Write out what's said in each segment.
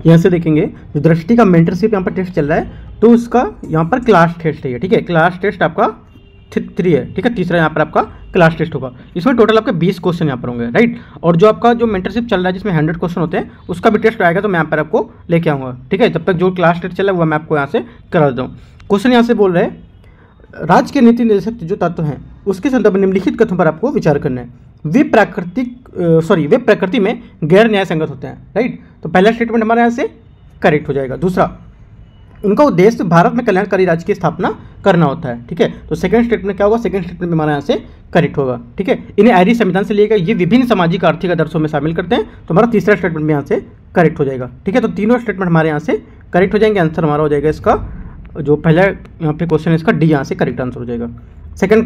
यहाँ से देखेंगे जो दृष्टि का मेंटरशिप यहाँ पर टेस्ट चल रहा है तो उसका यहाँ पर क्लास टेस्ट है, ठीक है, क्लास टेस्ट आपका 3 है, ठीक है, तीसरा यहाँ पर आपका क्लास टेस्ट होगा। इसमें टोटल आपके 20 क्वेश्चन यहाँ पर होंगे, राइट। और जो आपका जो मेंटरशिप चल रहा है जिसमें 100 क्वेश्चन होते हैं उसका भी टेस्ट आएगा तो मैं यहाँ पर आपको लेके आऊँगा, ठीक है। जब तक जो क्लास टेस्ट चल रहा है वो मैं आपको यहाँ से करा देता हूँ। क्वेश्चन यहाँ से बोल रहे हैं राज्य के नीति निर्देशक जो तत्व हैं उसके संदर्भ में निम्नलिखित कथनों पर आपको विचार करना है। वे प्रकृति में गैर न्याय संगत होते हैं, राइट। तो पहला स्टेटमेंट हमारे यहाँ से करेक्ट हो जाएगा। दूसरा, उनका उद्देश्य भारत में कल्याणकारी राज्य की स्थापना करना होता है, ठीक है। तो सेकंड स्टेटमेंट क्या होगा, सेकंड स्टेटमेंट हमारे यहाँ से करेक्ट होगा, ठीक है। इन्हें आयरिश संविधान से लिएगा, ये विभिन्न सामाजिक आर्थिक आदर्शों में शामिल करते हैं, तो हमारा तीसरा स्टेटमेंट भी यहाँ से करेक्ट हो जाएगा, ठीक है। तो तीनों स्टेटमेंट हमारे यहाँ से करेक्ट हो जाएंगे। आंसर हमारा हो जाएगा इसका जो पहला यहाँ पे क्वेश्चन है इसका डी यहाँ से करेक्ट आंसर हो जाएगा। सेकंड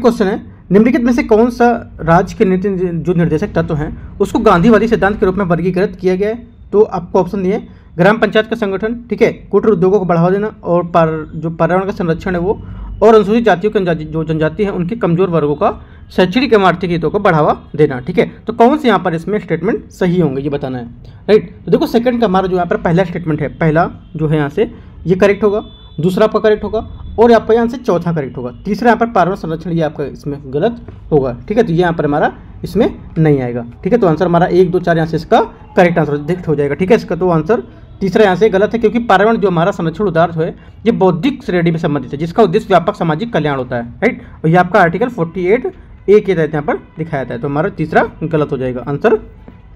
क्वेश्चन है निम्नलिखित में से कौन सा राज्य के नीति जो निर्देशक तत्व हैं उसको गांधीवादी सिद्धांत के रूप में वर्गीकृत किया गया है। तो आपको ऑप्शन दिए ग्राम पंचायत का संगठन, ठीक है, कुटीर उद्योगों को बढ़ावा देना और जो पर्यावरण का संरक्षण है वो, और अनुसूचित जातियों की जो जनजाति है उनके कमजोर वर्गों का शैक्षणिक एवं आर्थिक हितों को बढ़ावा देना, ठीक है। तो कौन से यहाँ पर इसमें स्टेटमेंट सही होंगे ये बताना है, राइट। तो देखो सेकंड का हमारा जो यहाँ पर पहला स्टेटमेंट है, पहला जो है यहाँ से ये करेक्ट होगा, दूसरा आपका करेक्ट होगा और आपका यहाँ से चौथा करेक्ट होगा। तीसरा यहाँ पर पर्यावरण संरक्षण ये आपका इसमें गलत होगा, ठीक है। तो ये यहाँ पर हमारा इसमें नहीं आएगा, ठीक है। तो आंसर हमारा 1 2 4 यहाँ से इसका करेक्ट आंसर डिक्ट हो जाएगा, ठीक है। इसका तो आंसर तीसरा यहाँ से गलत है क्योंकि पर्यावरण जो हमारा संरक्षण उदार है ये बौद्धिक श्रेणी में संबंधित है जिसका उद्देश्य व्यापक सामाजिक कल्याण होता है, राइट। और ये आपका आर्टिकल 48A के तहत यहाँ पर दिखाया था, तो हमारा तीसरा गलत हो जाएगा। आंसर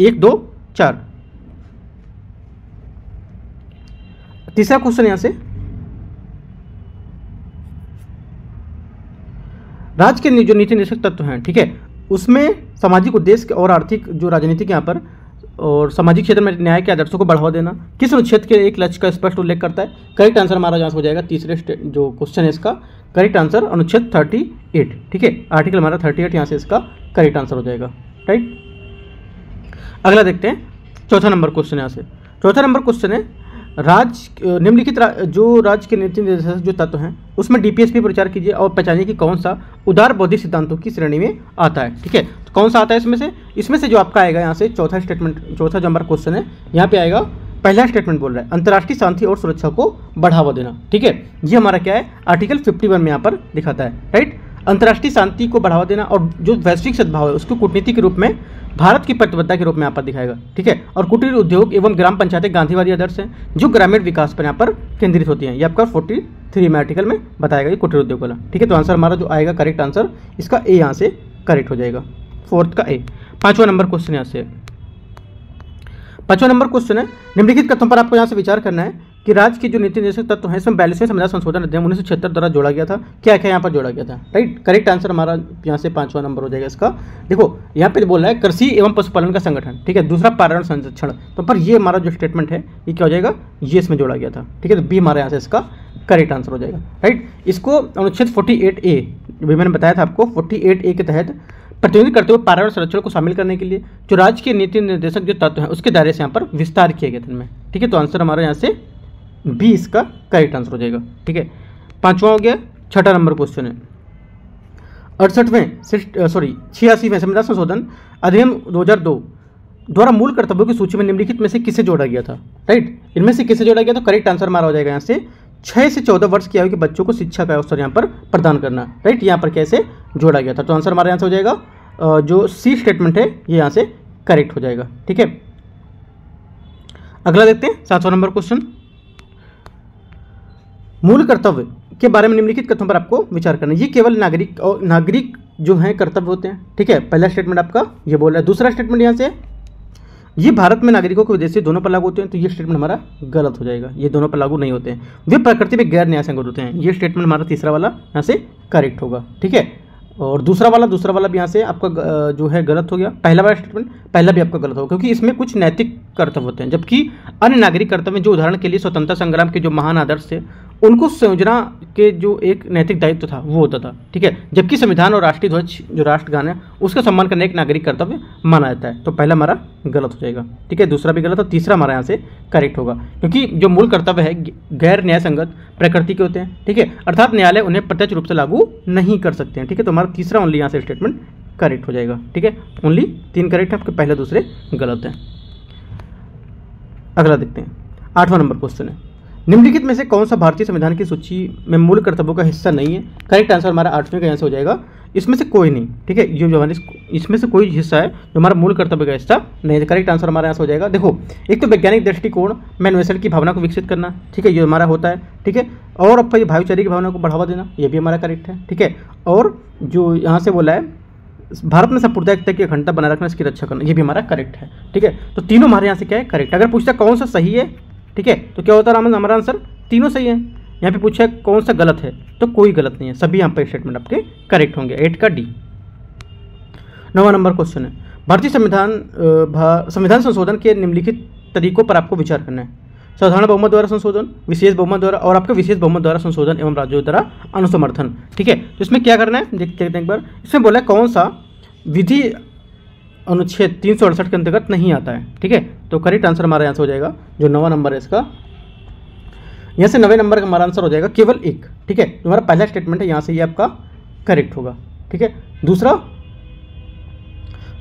1 2 4। तीसरा क्वेश्चन यहाँ से राज्य के जो नीति निर्देशक तत्व हैं, ठीक है, उसमें सामाजिक उद्देश्य और आर्थिक जो राजनीतिक यहाँ पर और सामाजिक क्षेत्र में न्याय के आदर्शों को बढ़ावा देना किस अनुच्छेद के एक लक्ष्य का स्पष्ट उल्लेख करता है। करेक्ट आंसर हमारा यहाँ हो जाएगा तीसरे जो क्वेश्चन है इसका करेक्ट आंसर अनुच्छेद 38, ठीक है, आर्टिकल हमारा 38 यहाँ से इसका करेक्ट आंसर हो जाएगा, राइट। अगला देखते हैं चौथा नंबर क्वेश्चन यहाँ से। चौथा नंबर क्वेश्चन है निम्नलिखित जो राज्य के नीति निर्देशक जो तत्व हैं उसमें डीपीएसपी पर विचार कीजिए और पहचानिए कि कौन सा उदार बौद्धिक सिद्धांतों की श्रेणी में आता है, ठीक है। तो कौन सा आता है इसमें से जो आपका आएगा यहाँ से चौथा जो हमारा क्वेश्चन है यहाँ पे आएगा पहला स्टेटमेंट बोल रहा है अंतर्राष्ट्रीय शांति और सुरक्षा को बढ़ावा देना, ठीक है। ये हमारा क्या है आर्टिकल 51 में यहाँ पर दिखाता है, राइट। अंतर्राष्ट्रीय शांति को बढ़ावा देना और जो वैश्विक सद्भाव है उसको कूटनीति के रूप में भारत की प्रतिबद्धता के रूप में यहाँ पर दिखाएगा, ठीक है। और कुटीर उद्योग एवं ग्राम पंचायतें गांधीवादी आदर्श हैं जो ग्रामीण विकास पर यहाँ पर केंद्रित होती हैं। ये आपका 43 में आर्टिकल में बताएगा ये कुटीर उद्योग वाला, ठीक है। तो आंसर हमारा जो आएगा करेक्ट आंसर इसका ए यहाँ से करेक्ट हो जाएगा, फोर्थ का ए। पांचवा नंबर क्वेश्चन यहाँ से है निम्नलिखित कथनों पर आपको यहाँ से विचार करना है कि राज्य की जो नीति निर्देशक तत्व है इसमें 42वें संविधान संशोधन अधिनियम 1976 द्वारा जोड़ा गया था। क्या क्या यहाँ पर जोड़ा गया था, राइट। करेक्ट आंसर हमारा यहाँ से पांचवा नंबर हो जाएगा इसका। देखो यहाँ पे बोल रहा है कृषि एवं पशुपालन का संगठन, ठीक है। दूसरा पर्यावरण संरक्षण, तो पर ये हमारा जो स्टेटमेंट है ये क्या हो जाएगा, ये इसमें जोड़ा गया था, ठीक है। तो बी हमारे यहाँ से इसका करेक्ट आंसर हो जाएगा, राइट। इसको अनुच्छेद 48A मैंने बताया था आपको 48A के तहत प्रतिनिधित्व करते हुए पर्यावरण संरक्षण को शामिल करने के लिए जो राज्य के नीति निर्देशक जो तत्व हैं उसके दायरे से यहाँ पर विस्तार किया गया था इनमें, ठीक है। तो आंसर हमारा यहाँ से बी इसका करेक्ट आंसर हो जाएगा, ठीक है। पांचवा हो गया। छठा नंबर क्वेश्चन है 86वें संविधान संशोधन अधिनियम 2002 द्वारा मूल कर्तव्यों की सूची में निम्नलिखित में से किसे जोड़ा गया था, राइट। इनमें से किसे जोड़ा गया तो करेक्ट आंसर हमारा हो जाएगा यहाँ से 6 से 14 वर्ष की आयु के बच्चों को शिक्षा का अवसर यहाँ पर प्रदान करना, राइट। यहाँ पर कैसे जोड़ा गया था, तो आंसर हमारे यहाँ से हो जाएगा जो सी स्टेटमेंट है ये यहाँ से करेक्ट हो जाएगा, ठीक है। अगला देखते हैं 7वां नंबर क्वेश्चन। मूल कर्तव्य के बारे में निम्नलिखित कथनों पर आपको विचार करना है। ये केवल नागरिक जो हैं कर्तव्य होते हैं, ठीक है। पहला स्टेटमेंट आपका ये बोल रहा है। दूसरा स्टेटमेंट यहाँ से ये भारत में नागरिकों को विदेशी दोनों पर लागू होते हैं, तो ये स्टेटमेंट हमारा गलत हो जाएगा। ये दोनों पर लागू नहीं होते हैं, वे प्रकृति में गैर न्याय संगत होते हैं। ये स्टेटमेंट हमारा तीसरा वाला यहाँ से करेक्ट होगा, ठीक है। और दूसरा वाला भी यहाँ से आपका जो है गलत हो गया। पहला वाला स्टेटमेंट पहला भी आपका गलत होगा क्योंकि इसमें कुछ नैतिक कर्तव्य होते हैं, जबकि अन्य नागरिक कर्तव्य जो उदाहरण के लिए स्वतंत्रता संग्राम के जो महान आदर्श थे उनको संयोजना के जो एक नैतिक दायित्व था वो होता था, ठीक है। जबकि संविधान और राष्ट्रीय ध्वज जो राष्ट्रगान है उसका सम्मान करना एक नागरिक कर्तव्य माना जाता है। तो पहला हमारा गलत हो जाएगा, ठीक है। दूसरा भी गलत और तीसरा हमारा यहाँ से करेक्ट होगा क्योंकि जो मूल कर्तव्य है गैर न्याय संगत प्रकृति के होते हैं, ठीक है। अर्थात न्यायालय उन्हें प्रत्यक्ष रूप से लागू नहीं कर सकते हैं, ठीक है। तो हमारा तीसरा ओनली यहाँ से स्टेटमेंट करेक्ट हो जाएगा, ठीक है। ओनली 3 करेक्ट है आपके, पहले दूसरे गलत हैं। अगला देखते हैं, 8वां नंबर क्वेश्चन है, निम्नलिखित में से कौन सा भारतीय संविधान की सूची में मूल कर्तव्यों का हिस्सा नहीं है? करेक्ट आंसर हमारा 8वें का आंसर हो जाएगा, इसमें से कोई नहीं। ठीक है, ये जो हमारे इसमें से कोई हिस्सा है जो हमारा मूल कर्तव्य का हिस्सा नहीं है। करेक्ट आंसर हमारा आंसर हो जाएगा, देखो एक तो वैज्ञानिक दृष्टिकोण में अन्वेषण की भावना को विकसित करना, ठीक है, ये हमारा होता है। ठीक है, और अब ये भाईचारे की भावना को बढ़ावा देना, ये भी हमारा करेक्ट है। ठीक है, और जो यहाँ से बोला है भारत में सांप्रदायिकता की अखंडता बनाए रखना, इसकी रक्षा करना, ये भी हमारा करेक्ट है। ठीक है, तो तीनों हमारे यहाँ से क्या है, करेक्ट। अगर पूछता कौन सा सही है, ठीक है, तो क्या होता है हमारा आंसर तीनों सही है। यहाँ पे पूछा है कौन सा गलत है, तो कोई गलत नहीं है, सभी यहाँ पे स्टेटमेंट आपके करेक्ट होंगे। 8 का डी। 9वां नंबर क्वेश्चन है, भारतीय संविधान संशोधन के निम्नलिखित तरीकों पर आपको विचार करना है। साधारण बहुमत द्वारा संशोधन, विशेष बहुमत द्वारा और आपके विशेष बहुमत द्वारा संशोधन एवं राज्यों द्वारा अनुसमर्थन। ठीक है, तो इसमें क्या करना है देखते हैं एक बार। इसमें बोला है कौन सा विधि अनुच्छेद 368 के अंतर्गत नहीं आता है। ठीक है, तो करेक्ट आंसर हमारा आंसर हो जाएगा जो 9वां नंबर है इसका, यहाँ से 9वें नंबर का हमारा आंसर हो जाएगा केवल 1। ठीक है, जो हमारा पहला स्टेटमेंट है यहाँ से ये आपका करेक्ट होगा। ठीक है,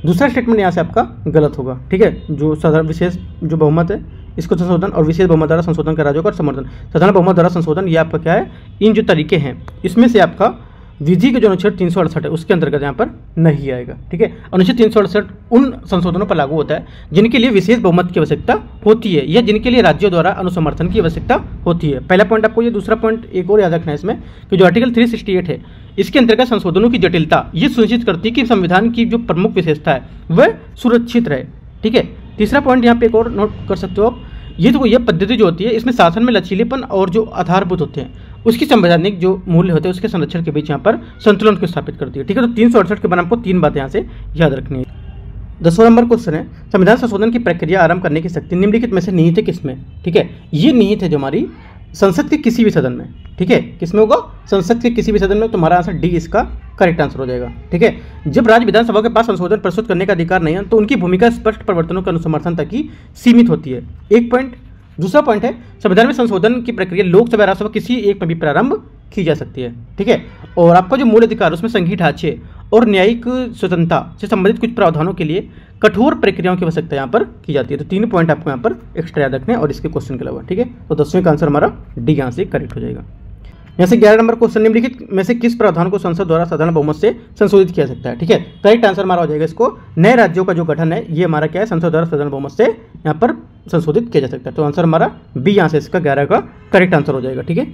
दूसरा स्टेटमेंट यहाँ से आपका गलत होगा। ठीक है, जो साधारण विशेष जो बहुमत है इसको संशोधन और विशेष बहुमत द्वारा संशोधन का राज्यों का समर्थन, साधारण बहुमत द्वारा संशोधन, ये आपका क्या है, इन जो तरीके हैं इसमें से आपका विधि के जो अनुच्छेद 368 है उसके अंतर्गत यहाँ पर नहीं आएगा। ठीक है, अनुच्छेद 368 उन संशोधनों पर लागू होता है जिनके लिए विशेष बहुमत की आवश्यकता होती है या जिनके लिए राज्यों द्वारा अनुसमर्थन की आवश्यकता होती है। पहला पॉइंट आपको ये, दूसरा पॉइंट एक और याद रखना है इसमें कि जो आर्टिकल 368 है इसके अंतर्गत संशोधनों की जटिलता ये सुनिश्चित करती है कि संविधान की जो प्रमुख विशेषता है वह सुरक्षित रहे। ठीक है, तीसरा पॉइंट यहाँ पे एक और नोट कर सकते हो आप, ये तो यह पद्धति जो होती है इसमें शासन में लचीलेपन और जो आधारभूत होते हैं उसकी संवैधानिक जो मूल्य होते हैं उसके संरक्षण के बीच यहाँ पर संतुलन को स्थापित करती है। ठीक है, तो 368 के बनाम को 3 बातें यहाँ से याद रखनी है। 10वां नंबर क्वेश्चन है, संविधान संशोधन की प्रक्रिया आरंभ करने की शक्ति निम्नलिखित में से निहित है किसमें? ठीक है, ये निहित है जो हमारी संसद के किसी भी सदन में। ठीक है, किसमें होगा, संसद के किसी भी सदन में, तो हमारा आंसर डी इसका करेक्ट आंसर हो जाएगा। ठीक है, जब राज्य विधानसभा के पास संशोधन प्रस्तुत करने का अधिकार नहीं है तो उनकी भूमिका स्पष्ट परिवर्तनों के अनुसमर्थन तक ही सीमित होती है। एक पॉइंट। दूसरा पॉइंट है, संविधान में संशोधन की प्रक्रिया लोकसभा राज्यसभा किसी एक में भी प्रारंभ की जा सकती है। ठीक है, और आपका जो मूल अधिकार उसमें संघीय ढांचे और न्यायिक स्वतंत्रता से संबंधित कुछ प्रावधानों के लिए कठोर प्रक्रियाओं की आवश्यकता यहाँ पर की जाती है। तो 3 पॉइंट आपको यहाँ पर एक्स्ट्रा याद रखने और इसके क्वेश्चन के अलावा। ठीक है, तो 10वें का आंसर हमारा डी यहाँ से करेक्ट हो जाएगा। यहाँ से 11 नंबर क्वेश्चन, निम्नलिखित में से किस प्रावधान को संसद द्वारा साधारण बहुमत से संशोधित किया सकता है? ठीक है, करेक्ट आंसर हमारा हो जाएगा इसको, नए राज्यों का जो गठन है ये हमारा क्या है, संसद द्वारा साधारण बहुमत से यहाँ पर संशोधित किया जा सकता है। तो आंसर हमारा बी यहाँ से इसका 11 का करेक्ट आंसर हो जाएगा। ठीक है,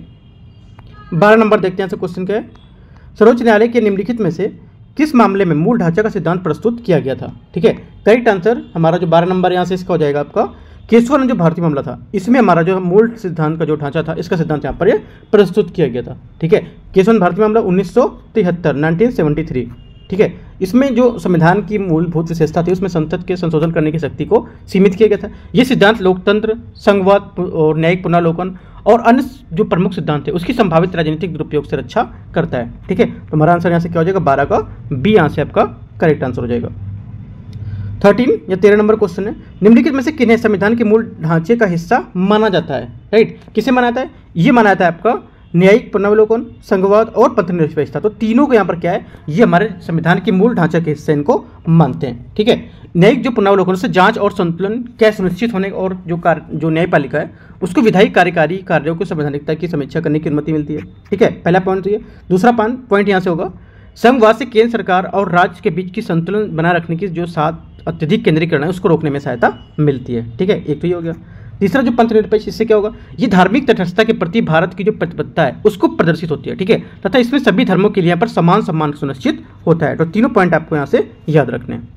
12 नंबर देखते हैं यहाँ से क्वेश्चन क्या है, सर्वोच्च न्यायालय के निम्नलिखित में से किस मामले में मूल ढांचा का सिद्धांत प्रस्तुत किया गया था? ठीक है, करेक्ट आंसर हमारा जो 12 नंबर यहाँ से इसका हो जाएगा आपका केशवन जो भारतीय मामला था, इसमें हमारा जो मूल सिद्धांत का जो ढांचा था इसका सिद्धांत यहाँ पर ये प्रस्तुत किया गया था। ठीक है, केशवन भारतीय मामला 1973 ठीक है, इसमें जो संविधान की मूलभूत विशेषता थी उसमें संसद के संशोधन करने की शक्ति को सीमित किया गया था। ये सिद्धांत लोकतंत्र, संघवाद और न्यायिक पुनर्लोकन और अन्य जो प्रमुख सिद्धांत है उसकी संभावित राजनीतिक दुरुपयोग से रक्षा करता है। ठीक है, तो हमारा आंसर यहाँ से क्या हो जाएगा, 12 का बी यहाँ से आपका करेक्ट आंसर हो जाएगा। 13 या 13 नंबर क्वेश्चन है, निम्नलिखित में से किन्हें संविधान के मूल ढांचे का हिस्सा माना जाता है? राइट, किसे माना जाता है? ये माना जाता है आपका न्यायिक पुनर्वलोकन, संघवाद और पंथनिरपेक्षता। तो तीनों को यहाँ पर क्या है, ये हमारे संविधान के मूल ढांचे के हिस्से इनको मानते हैं। ठीक है, न्यायिक जो पुनर्वलोकन से जांच और संतुलन क्या सुनिश्चित होने और जो न्यायपालिका है उसको विधायी कार्यकारी कार्यों की संवैधानिकता की समीक्षा करने की अनुमति मिलती है। ठीक है, पहला पॉइंट तो ये। दूसरा पॉइंट यहाँ से होगा, संघवाद से केंद्र सरकार और राज्य के बीच की संतुलन बनाए रखने की जो अत्यधिक केंद्रीकरण है उसको रोकने में सहायता मिलती है। ठीक है, एक तो ये हो गया। तीसरा जो पंथ निरपेक्ष, इससे क्या होगा, ये धार्मिक तटस्थता के प्रति भारत की जो प्रतिबद्धता है उसको प्रदर्शित होती है। ठीक है, तथा इसमें सभी धर्मों के लिए यहाँ पर समान सम्मान सुनिश्चित होता है। तो तीनों पॉइंट आपको यहाँ से याद रखने हैं।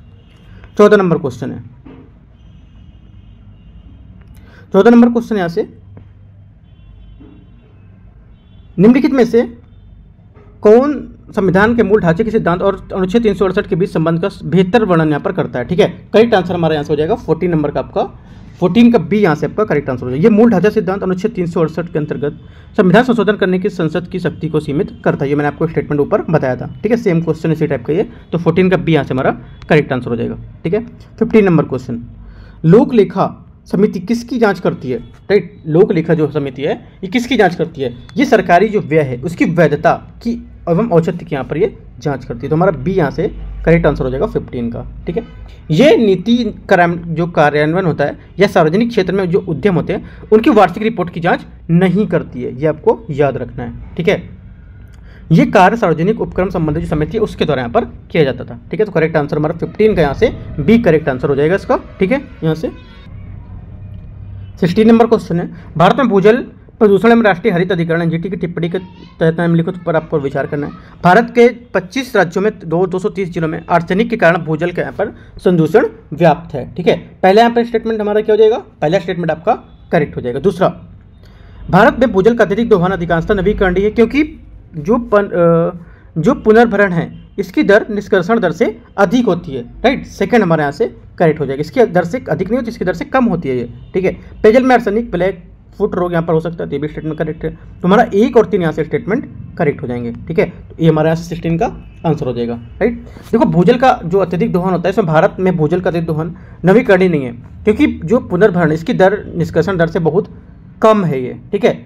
14 नंबर क्वेश्चन है, 14 नंबर क्वेश्चन यहाँ से, निम्नलिखित में से कौन संविधान के मूल ढांचे के सिद्धांत और अनुच्छेद 368 के बीच संबंध का बेहतर वर्णन यहाँ पर करता है? ठीक है, करेक्ट आंसर हमारा यहाँ से हो जाएगा 14 नंबर का आपका, 14 का बी यहाँ से आपका करेक्ट आंसर हो जाएगा। ये मूल ढांचा सिद्धांत अनुच्छेद 368 के अंतर्गत संविधान संशोधन करने की संसद की शक्ति को सीमित करता है। ये मैंने आपको स्टेटमेंट ऊपर बताया था। ठीक है, सेम क्वेश्चन इसी टाइप का ये, तो 14 का बी यहाँ से हमारा करेक्ट आंसर हो जाएगा। ठीक है, 15 नंबर क्वेश्चन, लोक लेखा समिति किसकी जांच करती है? राइट, लोक लेखा जो समिति है ये किसकी जांच करती है? ये सरकारी जो व्यय है उसकी वैधता की एवं औचित्य की यहाँ पर ये जांच करती है। तो हमारा बी यहाँ से करेक्ट आंसर हो जाएगा 15 का। ठीक है, ये नीति जो कार्यान्वयन होता है या सार्वजनिक क्षेत्र में जो उद्यम होते हैं उनकी वार्षिक रिपोर्ट की जांच नहीं करती है, ये आपको याद रखना है। ठीक है, ये कार्य सार्वजनिक उपक्रम संबंधी जो समिति है उसके द्वारा यहाँ पर किया जाता था। ठीक है, तो करेक्ट आंसर हमारा 15 का यहाँ से बी करेक्ट आंसर हो जाएगा इसका। ठीक है, यहाँ से 16 नंबर क्वेश्चन है, भारत में भूजल प्रदूषण में राष्ट्रीय हरित अधिकरण एनजीटी की टिप्पणी के तहत निम्नलिखित पर आपको विचार करना है। भारत के 25 राज्यों में 230 जिलों में आर्सेनिक के कारण भूजल के यहाँ पर संदूषण व्याप्त है। ठीक है, पहला यहाँ पर स्टेटमेंट हमारा क्या हो जाएगा, पहला स्टेटमेंट आपका करेक्ट हो जाएगा। दूसरा, भारत में भूजल का अत्यधिक दोहन अधिकांशतः नवीकरणीय है क्योंकि जो पुनर्भरण है इसकी दर निष्कर्षण दर से अधिक होती है। राइट, सेकंड हमारे यहाँ से करेक्ट हो जाएगा, इसकी दर से अधिक नहीं होती, इसकी दर से कम होती है ये। ठीक है, पेयजल में आर्सेनिक ब्लैक फुट रोग यहाँ पर हो सकता है, तो ये भी स्टेटमेंट करेक्ट है। तो हमारा 1 और 3 यहाँ से स्टेटमेंट करेक्ट हो जाएंगे। ठीक है, तो ये हमारे यहाँ से 16 का आंसर हो जाएगा। राइट, देखो भूजल का जो अत्यधिक दोहन होता है इसमें भारत में भूजल का अत्यधिक दोहन नवीकरणीय नहीं है क्योंकि जो पुनर्भरण इसकी दर निष्कर्षण दर से बहुत कम है ये। ठीक है,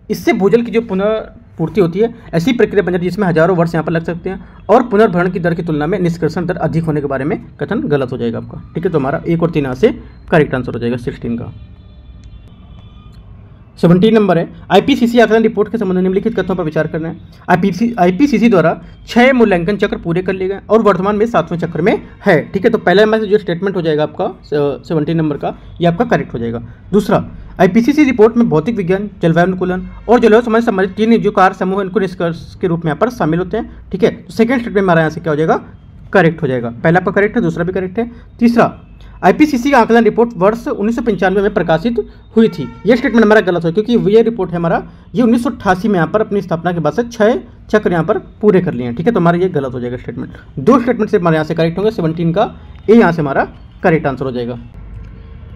इससे भूजल की जो पुनर्पूर्ति होती है ऐसी प्रक्रिया बन जाती है जिसमें हजारों वर्ष यहाँ पर लग सकते हैं और पुनर्भरण की दर की तुलना में निष्कर्षण दर अधिक होने के बारे में कथन गलत हो जाएगा आपका। ठीक है, तो हमारा 1 और 3 यहाँ से करेक्ट आंसर हो जाएगा 16 का। 17 नंबर है, आईपीसीसी आकलन रिपोर्ट के संबंध में निम्नलिखित कथनों पर विचार करना है। आईपीसीसी द्वारा 6 मूल्यांकन चक्र पूरे कर लिए गए और वर्तमान में 7वें चक्र में है। ठीक है, तो पहला में से जो स्टेटमेंट हो जाएगा आपका 17 नंबर का, ये आपका करेक्ट हो जाएगा। दूसरा, आईपीसीसी रिपोर्ट में भौतिक विज्ञान, जलवायु अनुकूलन और जलवायु समाज संबंधित 3 जो कार्य समूह इनको निष्कर्ष के रूप में यहाँ पर शामिल होते हैं। ठीक है, तो सेकंड स्टेटमेंट हमारा यहाँ से क्या हो जाएगा, करेक्ट हो जाएगा। पहला आपका करेक्ट है, दूसरा भी करेक्ट है। तीसरा, आईपीसीसी का आकलन रिपोर्ट वर्ष 1995 में प्रकाशित हुई थी, यह स्टेटमेंट हमारा गलत है क्योंकि ये रिपोर्ट है हमारा ये 1988 में यहाँ पर अपनी स्थापना के बाद से 6 चक्र यहाँ पर पूरे कर लिए हैं। ठीक है, तो हमारा ये गलत हो जाएगा स्टेटमेंट। 2 स्टेटमेंट से हमारे यहाँ से करेक्ट होंगे, 17 का ए यहाँ से हमारा करेक्ट आंसर हो जाएगा।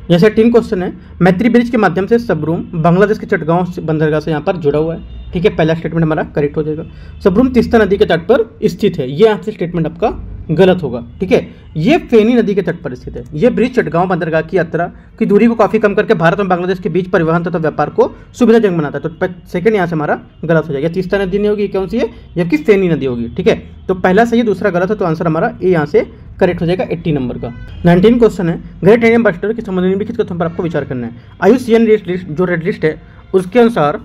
जैसे 3 क्वेश्चन है, मैत्री ब्रिज के माध्यम से सबरूम बांग्लादेश के चटगांव बंदरगाह से यहाँ पर जुड़ा हुआ है। ठीक है, पहला स्टेटमेंट हमारा करेक्ट हो जाएगा। सबरूम तीस्ता नदी के तट पर स्थित है, ये यहाँ से स्टेटमेंट आपका गलत होगा। ठीक है, ये फेनी नदी के तट पर स्थित है। ये ब्रिज चटगांव बंदरगाह की यात्रा की दूरी को काफी कम करके भारत और बांग्लादेश के बीच परिवहन तथा व्यापार को सुविधाजनक बनाता है। तो सेकंड यहाँ से हमारा गलत हो जाएगा, तीस्ता नदी नहीं होगी, कौन सी है, जबकि फेनी नदी होगी। ठीक है, तो पहला सही है, दूसरा गलत है, तो आंसर हमारा ए यहाँ से करेक्ट हो जाएगा 80 नंबर का। 19 क्वेश्चन है, ग्रेट इंडियन बस्टर के संबंध में निम्नलिखित कथनों पर आपको विचार करना है। IUCN लिस्ट जो रेड लिस्ट है उसके अनुसार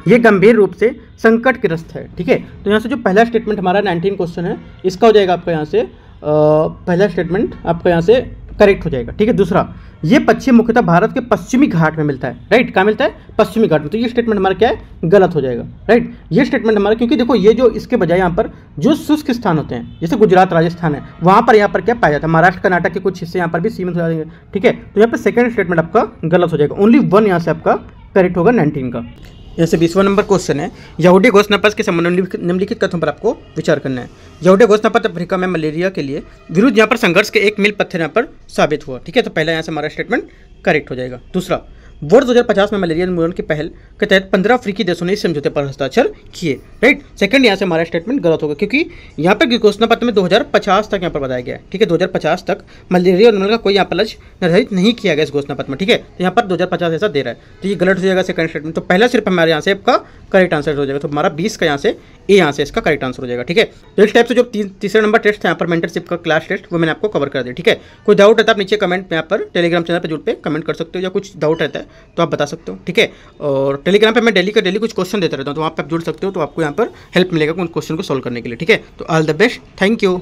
ये गंभीर रूप से संकटग्रस्त है। ठीक है, तो यहाँ से जो पहला स्टेटमेंट हमारा 19 क्वेश्चन है इसका हो जाएगा आपका यहाँ से पहला स्टेटमेंट आपका यहाँ से करेक्ट हो जाएगा। ठीक है, दूसरा, ये पक्षी मुख्यतः भारत के पश्चिमी घाट में मिलता है। राइट, कहाँ मिलता है, पश्चिमी घाट में, तो ये स्टेटमेंट हमारा क्या है, गलत हो जाएगा। राइट, ये स्टेटमेंट हमारा, क्योंकि देखो ये जो इसके बजाय यहाँ पर जो शुष्क स्थान होते हैं जैसे गुजरात राजस्थान है वहाँ पर यहाँ पर क्या पाया जाता है, महाराष्ट्र कर्नाटक के कुछ हिस्से यहाँ पर भी सीमित हो जाएंगे। ठीक है, तो यहाँ पर सेकंड स्टेटमेंट आपका गलत हो जाएगा, ओनली 1 यहाँ से आपका करेक्ट होगा 19 का। जैसे 20वां नंबर क्वेश्चन है, यहूदी घोषणापत्र के संबंध में निम्नलिखित कथनों पर आपको विचार करना है। यहूदी घोषणापत्र अफ्रीका में मलेरिया के लिए विरुद्ध यहाँ पर संघर्ष के एक मील पत्थर यहाँ पर साबित हुआ। ठीक है, तो पहला यहाँ से हमारा स्टेटमेंट करेक्ट हो जाएगा। दूसरा, वर्ष 2050 में मलेरिया उन्मूलन की पहल के तहत 15 अफ्रीकी देशों ने इस समझौते पर हस्ताक्षर किए। राइट, सेकंड यहाँ से हमारा स्टेटमेंट गलत होगा क्योंकि यहाँ पर घोषणा पत्र में 2050 तक यहाँ पर बताया गया है। ठीक है, 2050 तक मलेरिया उन्मूलन का कोई यहाँ पर लक्ष्य निर्धारित नहीं किया गया इस घोषणा पत्र में। ठीक है, तो यहाँ पर 2050 ऐसा दे रहा है, तो ये गलत हो जाएगा सेकंड स्टेटमेंट। तो पहला सिर्फ हमारे यहाँ से आपका करेक्ट आंसर हो जाएगा, तो हमारा 20 का यहाँ से ए यहाँ से इसका करेक्ट आंसर हो जाएगा। ठीक है, तो इस टाइप से जो तीसरा नंबर टेस्ट है यहाँ पर मेंटरशिप का क्लास टेस्ट वो मैंने आपको कवर कर दिया। ठीक है, कोई डाउट रहता है आप नीचे कमेंट में यहाँ पर टेलीग्राम चैनल पर जुड़ पे कमेंट कर सकते हो, या कुछ डाउट रहता है तो आप बता सकते हो। ठीक है, और टेलीग्राम पे मैं डेली कुछ क्वेश्चन देता रहता हूँ, तो वहाँ पे आप जुड़ सकते हो, तो आपको यहाँ पर हेल्प मिलेगा उन क्वेश्चन को सॉल्व करने के लिए। ठीक है, तो all the best, thank you.